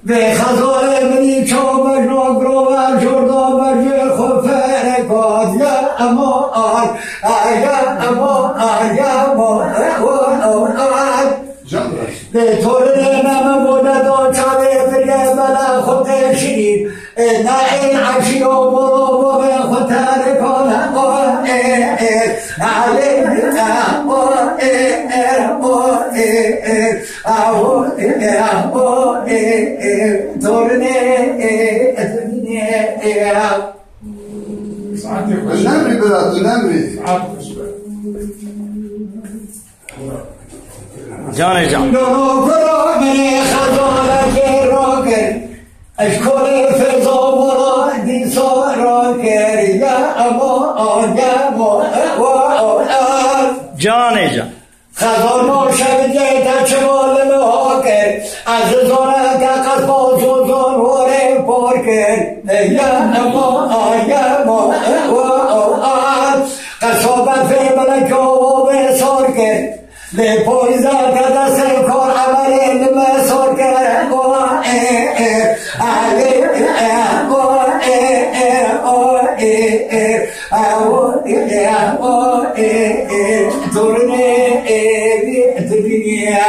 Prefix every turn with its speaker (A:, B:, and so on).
A: به خزار منی چوبش نگرو و جردا بجه خفر کاد یا اما به طور نمه بوده دا چاوه بریه بلا خود شید نه این عشی و برو به خود ترکانه
B: نمری برات نمری
C: جان جان
A: اشکال فضا برا دیسا را کری یا اما
C: جان جان
A: خزار ما شب جیتا چمال مها کرد از زانه که قصبا زوزان واره پار کرد یا اما قصابت فی ملک آوا به سار کرد به پایزه که دست کار عمل نمه سار کرد دورنه دنیا